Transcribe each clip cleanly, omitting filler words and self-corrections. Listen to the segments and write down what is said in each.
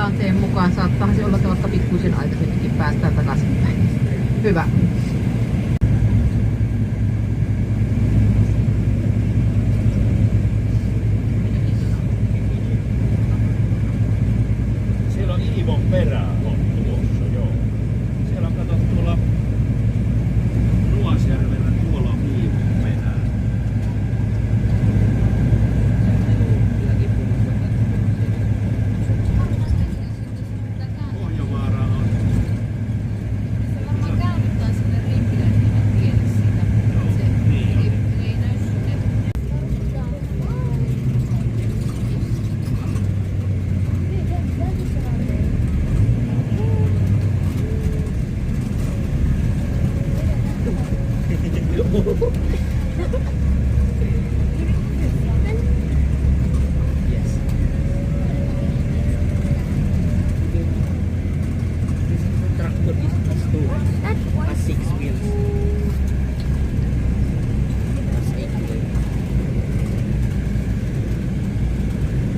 tilanteen mukaan saattaa se olla, että vaikka pikkuisen aikaisemminkin päästään takaisinpäin. Hyvä. Siellä on Iivon perää on tuossa, joo. Siellä on kato tuolla Nuasjärvellä, tuolla on Iivon perää. Pohjovaara on. Se varmaan käännytään sinne Rimpilään, niin en tiedä sitä. Se ei näy sinne. Yes. Tractor is has 6 wheels. Has 8 wheels.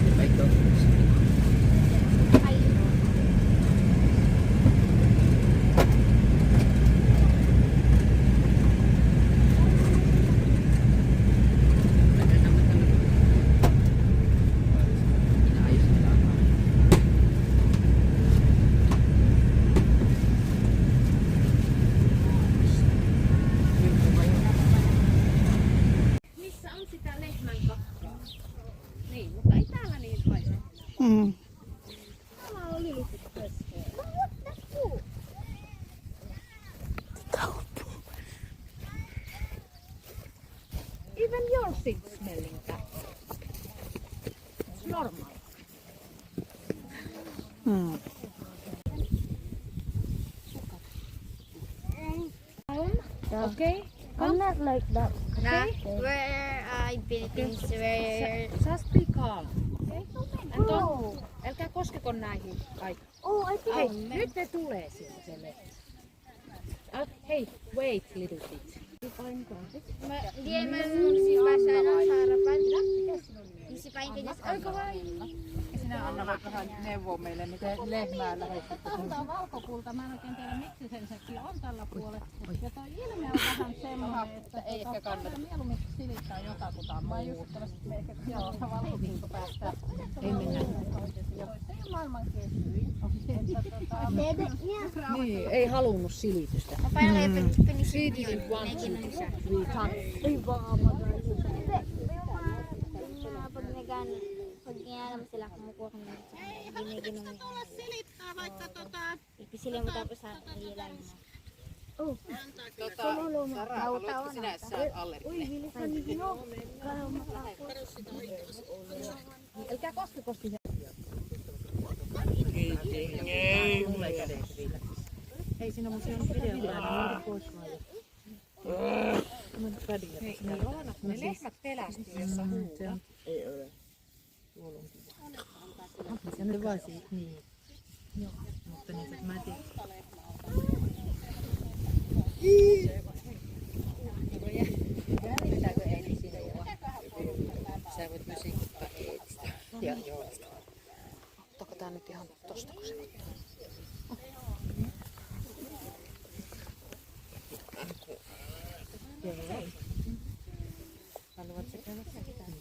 If I don't Missä on sitä lehmän kakkaa? Niin, mutta ei täällä niin haise. Täällä on lilikut pösköä. Even your seat smelling that. It's normal. Okay? I'm not like that. Nah, where Philippines, where Just be calm. Okay? And don't, älkää koskeko näihin aikaan. Oh, I think Hei, nyt ne tulee sieltä se lehmä. Hei, wait little bit. dia memang sifat sana harapan sipain kanya Sinä Anna voit vähän neuvoa meille, miten lehmää lähestyt. Kulta on valkokulta. Mä en oikein tiedä miksi sen sekin on tällä puolella. Ja toi ilme on vähän semmoinen, että ei ehkä kannata. mieluummin silittää jotakuta. Mä just me ehkä sellaista valkokulta päästään. Ei mennä. Se ei ole maailman keskyin. Niin, ei halunnut silitystä. parang She didn't want to. We can't. pag inalam sila kumukuha kami ng ginigin mo. Silittää vaikka Ipisilin mo tapos hilahin mo. Sara, haluatko sinä saat allerginen? Älkää koskeko siihen. Ei, mulla ei kädet vielä. Hei, siinä on mun video pois vaan. Hei, ne lehmät pelästyy, jos sä huudat. Ei ole. Tuolla on kiva. Se nyt vaan siitä, niin. Joo, mutta niin, että mä en tiedä. Jännittääkö Eili siinä jo? Sä voit myös ikuttaa Eilistä. Ja Joolasta. Ottaako tää nyt ihan tosta, kun se ottaa? Haluat sä käydä käymään?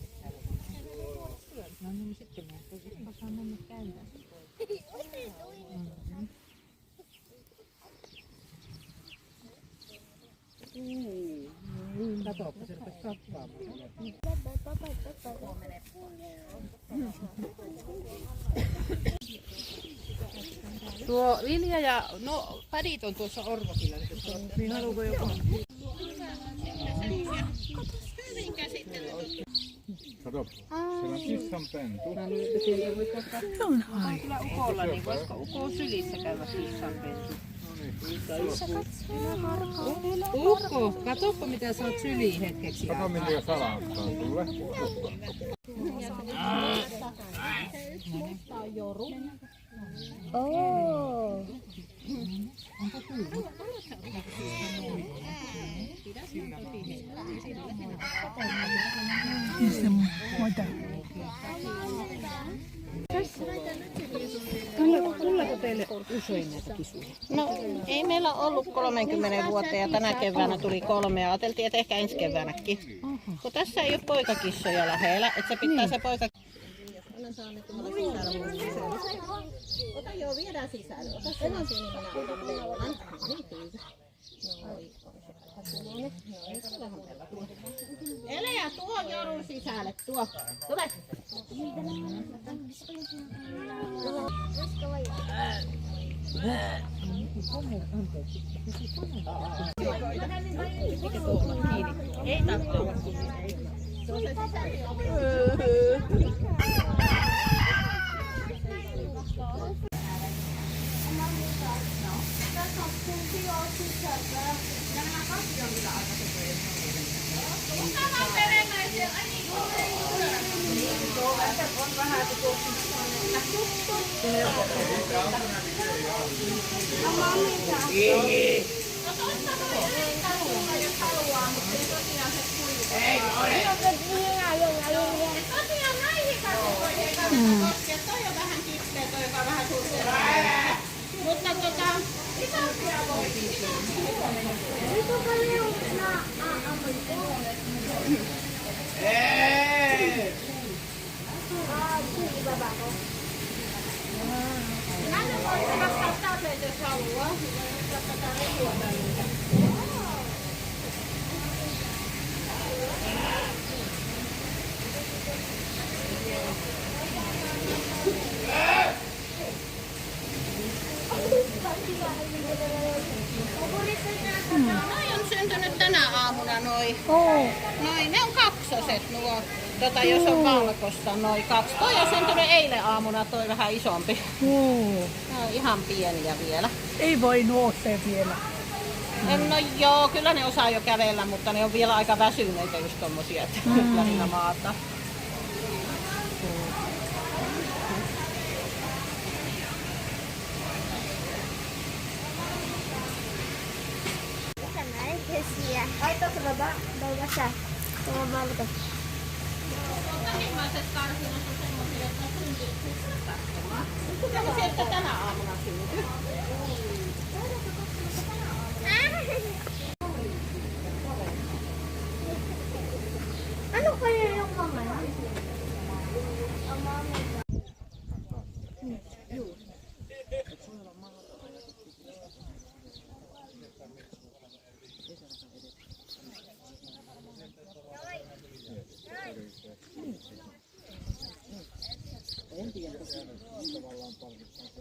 No niin, sitten mä voisin saa mennä käymään. Katoppa, se rupesi kappaamaan. Tuo Vilja ja padit on tuossa Orvokilla. Niin haluuko joku? Kato, siellä on kissanpentu. On kyllä ukolla, niin voisiko ukon sylissä käydä kissanpentu? Ukko, katoppa mitä sä oot syliin hetkeksi. Kato miten salauttaa sulle. Oh. Isso é muito Tuleeko teille usein näitä kisuja? No ei meillä ollut 30 vuotta ja tänä keväänä tuli 3 ja ajateltiin, että ehkä ensi keväänäkin. Kun tässä ei ole poikakissoja lähellä, että se pitää se poika... Olen saanut ota joo, viedään sisälle. Ota sellaisia, niin minä otan neulan. Eleä, tuo joudun sisälle, tuo. Tule. Ei tarvitse olla kiinni. Toi on vähän kipeä, toi joka on vähän surkeaa. Mutta isompia voi. Näin voi ottaa tapeet, jos haluaa. Noi on syntynyt tänä aamuna noi. Noi, ne on kaksoset nuo. Jos on valkoista, noi 2. Toi on syntynyt eilen aamuna, toi vähän isompi. Ne on ihan pieniä vielä. Ei voi nousee vielä. No joo, kyllä ne osaa jo kävellä, mutta ne on vielä aika väsyneitä just tommosia, että lähinnä maata. Ay, ito sa baba. Baba siya. Sa baba ito. Lähimmäiset karsinat on semmosia, että syntyy katsomaan. Kyllä se sieltä tänä aamuna syntyy. Ano kaya yung mama? En tiedä, tavallaan palkittaa.